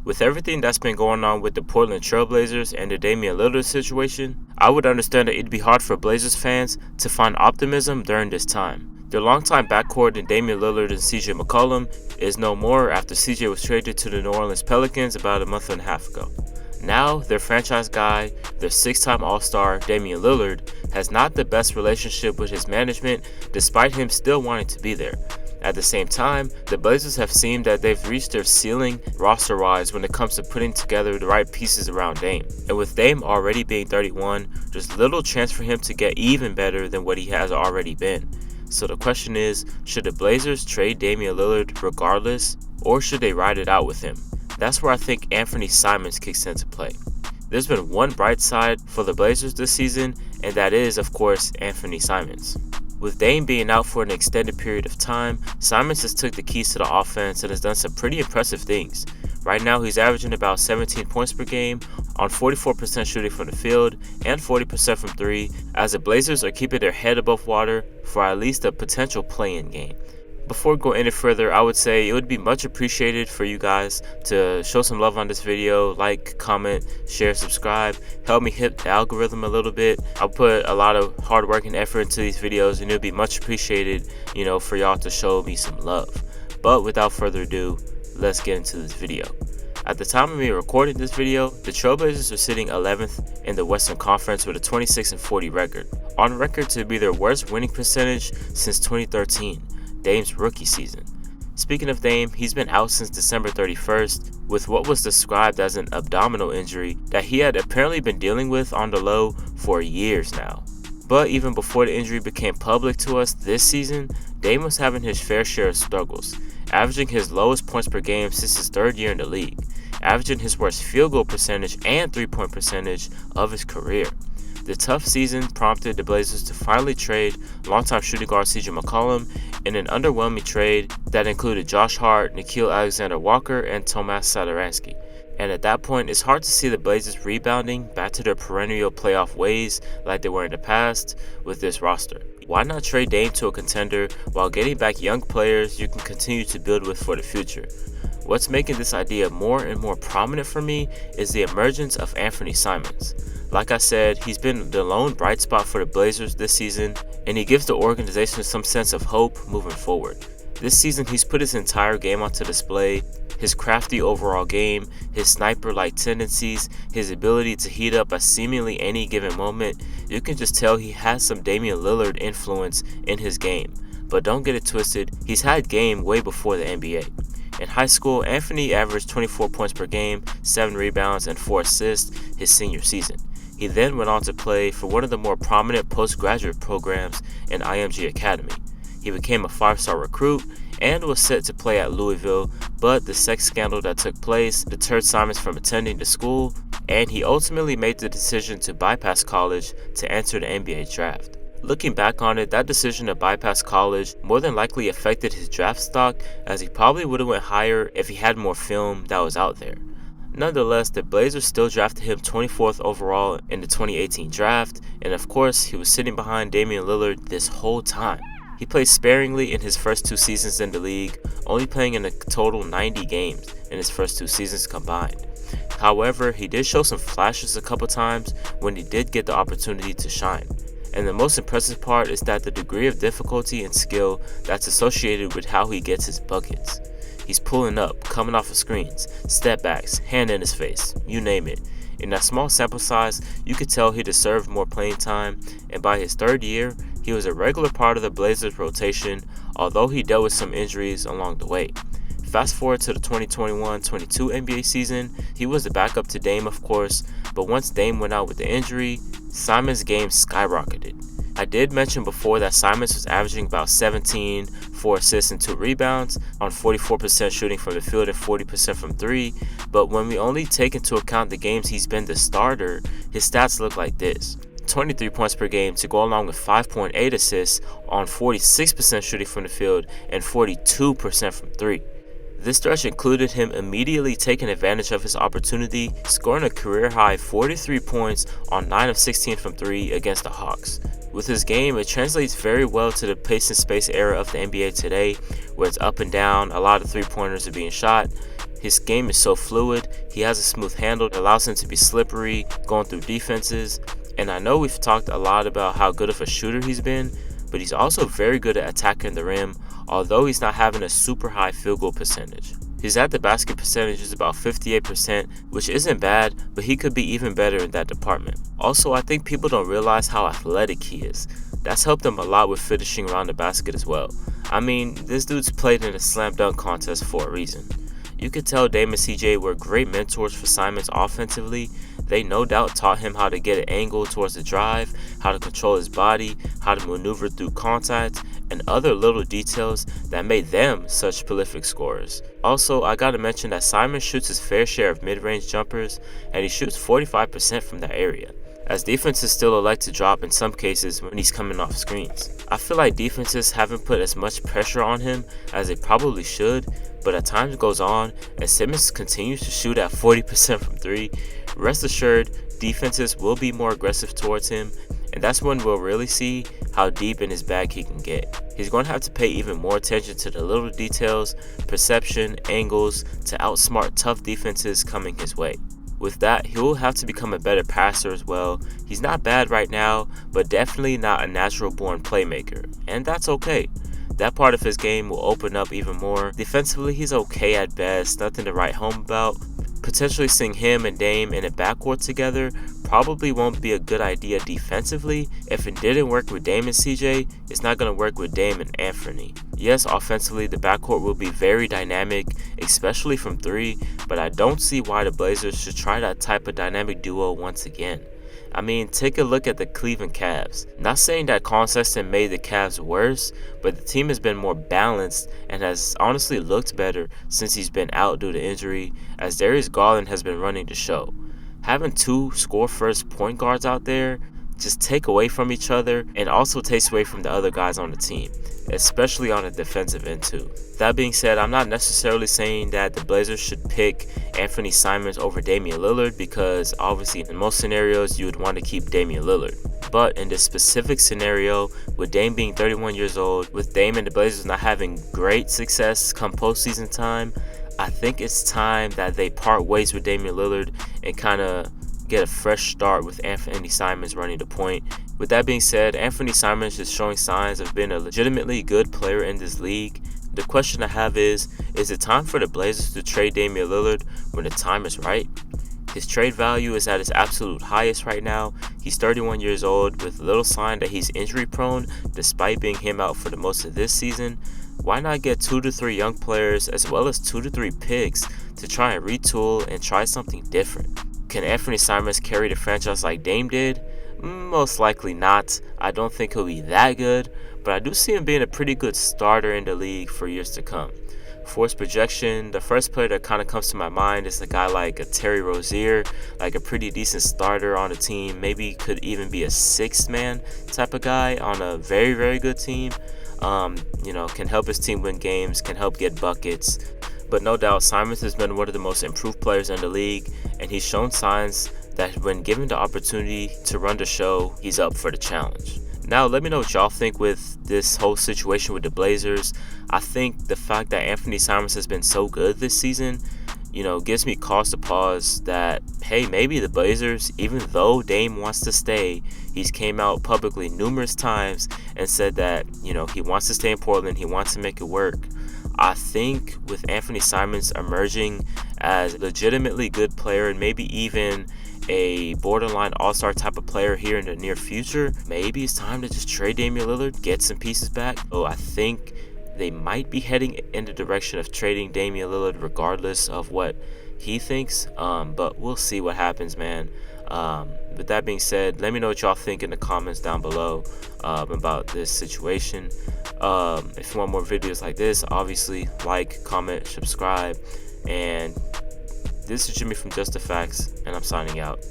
With everything that's been going on with the Portland Trailblazers and the Damian Lillard situation, I would understand that it'd be hard for Blazers fans to find optimism during this time. Their longtime backcourt in Damian Lillard and CJ McCollum is no more after CJ was traded to the New Orleans Pelicans about a month and a half ago. Now, their franchise guy, their six-time All-Star Damian Lillard, has not the best relationship with his management despite him still wanting to be there. At the same time, the Blazers have seemed that they've reached their ceiling roster-wise when it comes to putting together the right pieces around Dame. And with Dame already being 31, there's little chance for him to get even better than what he has already been. So the question is, should the Blazers trade Damian Lillard regardless, or should they ride it out with him? That's where I think Anfernee Simons kicks into play. There's been one bright side for the Blazers this season, and that is, of course, Anfernee Simons. With Dame being out for an extended period of time, Simons has took the keys to the offense and has done some pretty impressive things. Right now, he's averaging about 17 points per game on 44% shooting from the field and 40% from three, as the Blazers are keeping their head above water for at least a potential play-in game. Before going any further, I would say it would be much appreciated for you guys to show some love on this video, like, comment, share, subscribe, help me hit the algorithm a little bit. I'll put a lot of hard work and effort into these videos, and it would be much appreciated, for y'all to show me some love. But without further ado, let's get into this video. At the time of me recording this video, the Trailblazers are sitting 11th in the Western Conference with a 26-40 record, on record to be their worst winning percentage since 2013. Dame's rookie season. Speaking of Dame, he's been out since December 31st with what was described as an abdominal injury that he had apparently been dealing with on the low for years now. But even before the injury became public to us this season, Dame was having his fair share of struggles, averaging his lowest points per game since his third year in the league, averaging his worst field goal percentage and three-point percentage of his career. The tough season prompted the Blazers to finally trade longtime shooting guard CJ McCollum in an underwhelming trade that included Josh Hart, Nickeil Alexander-Walker, and Tomas Satoransky. And at that point, it's hard to see the Blazers rebounding back to their perennial playoff ways like they were in the past with this roster. Why not trade Dame to a contender while getting back young players you can continue to build with for the future? What's making this idea more and more prominent for me is the emergence of Anfernee Simons. Like I said, he's been the lone bright spot for the Blazers this season, and he gives the organization some sense of hope moving forward. This season, he's put his entire game onto display, his crafty overall game, his sniper-like tendencies, his ability to heat up at seemingly any given moment. You can just tell he has some Damian Lillard influence in his game. But don't get it twisted, he's had game way before the NBA. In high school, Anfernee averaged 24 points per game, 7 rebounds, and 4 assists his senior season. He then went on to play for one of the more prominent postgraduate programs in IMG Academy. He became a 5-star recruit and was set to play at Louisville, but the sex scandal that took place deterred Simons from attending the school, and he ultimately made the decision to bypass college to enter the NBA draft. Looking back on it, that decision to bypass college more than likely affected his draft stock, as he probably would have went higher if he had more film that was out there. Nonetheless, the Blazers still drafted him 24th overall in the 2018 draft, and of course, he was sitting behind Damian Lillard this whole time. He played sparingly in his first 2 seasons in the league, only playing in a total 90 games in his first 2 seasons combined. However, he did show some flashes a couple times when he did get the opportunity to shine. And the most impressive part is that the degree of difficulty and skill that's associated with how he gets his buckets. He's pulling up, coming off of screens, step backs, hand in his face, you name it. In that small sample size, you could tell he deserved more playing time, and by his third year, he was a regular part of the Blazers rotation, although he dealt with some injuries along the way. Fast forward to the 2021-22 NBA season, he was the backup to Dame, of course, but once Dame went out with the injury, Simons' game skyrocketed. I did mention before that Simons was averaging about 17, 4 assists and 2 rebounds on 44% shooting from the field and 40% from 3, but when we only take into account the games he's been the starter, his stats look like this. 23 points per game to go along with 5.8 assists on 46% shooting from the field and 42% from 3. This stretch included him immediately taking advantage of his opportunity, scoring a career-high 43 points on 9 of 16 from 3 against the Hawks. With his game, it translates very well to the pace and space era of the NBA today, where it's up and down, a lot of three-pointers are being shot. His game is so fluid, he has a smooth handle that allows him to be slippery, going through defenses. And I know we've talked a lot about how good of a shooter he's been, but he's also very good at attacking the rim, although he's not having a super high field goal percentage. His at the basket percentage is about 58%, which isn't bad, but he could be even better in that department. Also, I think people don't realize how athletic he is. That's helped him a lot with finishing around the basket as well. I mean, this dude's played in a slam dunk contest for a reason. You could tell Dame and CJ were great mentors for Simons offensively. They no doubt taught him how to get an angle towards the drive, how to control his body, how to maneuver through contact, and other little details that made them such prolific scorers. Also, I gotta mention that Simons shoots his fair share of mid-range jumpers, and he shoots 45% from that area, as defenses still elect to drop in some cases when he's coming off screens. I feel like defenses haven't put as much pressure on him as they probably should, but as time goes on and Simmons continues to shoot at 40% from 3, rest assured defenses will be more aggressive towards him, and that's when we'll really see how deep in his bag he can get. He's going to have to pay even more attention to the little details, perception, angles to outsmart tough defenses coming his way. With that, he will have to become a better passer as well. He's not bad right now, but definitely not a natural-born playmaker, and that's okay. That part of his game will open up even more. Defensively, he's okay at best, nothing to write home about. Potentially seeing him and Dame in a backcourt together probably won't be a good idea defensively. If it didn't work with Dame and CJ, it's not going to work with Dame and Anfernee. Yes, offensively, the backcourt will be very dynamic, especially from 3, but I don't see why the Blazers should try that type of dynamic duo once again. I mean, take a look at the Cleveland Cavs. Not saying that Colin Sexton made the Cavs worse, but the team has been more balanced and has honestly looked better since he's been out due to injury, as Darius Garland has been running the show. Having 2 score-first point guards out there just take away from each other and also takes away from the other guys on the team, especially on the defensive end too. That being said, I'm not necessarily saying that the Blazers should pick Anfernee Simons over Damian Lillard, because obviously in most scenarios you would want to keep Damian Lillard. But in this specific scenario, with Dame being 31 years old, with Dame and the Blazers not having great success come postseason time, I think it's time that they part ways with Damian Lillard and kind of get a fresh start with Anfernee Simons running the point. With that being said, Anfernee Simons is showing signs of being a legitimately good player in this league. The question I have is it time for the Blazers to trade Damian Lillard when the time is right? His trade value is at its absolute highest right now. He's 31 years old with little sign that he's injury prone despite being him out for the most of this season. Why not get 2 to 3 young players as well as 2 to 3 picks to try and retool and try something different? Can Anfernee Simons carry the franchise like Dame did? Most likely not. I don't think he'll be that good, but I do see him being a pretty good starter in the league for years to come. For his projection, the first player that kind of comes to my mind is a guy like a Terry Rozier, like a pretty decent starter on a team, maybe could even be a 6th man type of guy on a very, very good team. Can help his team win games, can help get buckets. But no doubt, Simons has been one of the most improved players in the league, and he's shown signs that when given the opportunity to run the show, he's up for the challenge. Now, let me know what y'all think with this whole situation with the Blazers. I think the fact that Anfernee Simons has been so good this season, gives me cause to pause that, hey, maybe the Blazers, even though Dame wants to stay, he's came out publicly numerous times and said that, he wants to stay in Portland, he wants to make it work. I think with Anfernee Simons emerging as a legitimately good player and maybe even a borderline all-star type of player here in the near future, maybe it's time to just trade Damian Lillard, get some pieces back. So I think they might be heading in the direction of trading Damian Lillard regardless of what he thinks, but we'll see what happens, man. With that being said, let me know what y'all think in the comments down below about this situation. If you want more videos like this, obviously like, comment, subscribe, and this is Jimmy from Just the Facts, and I'm signing out.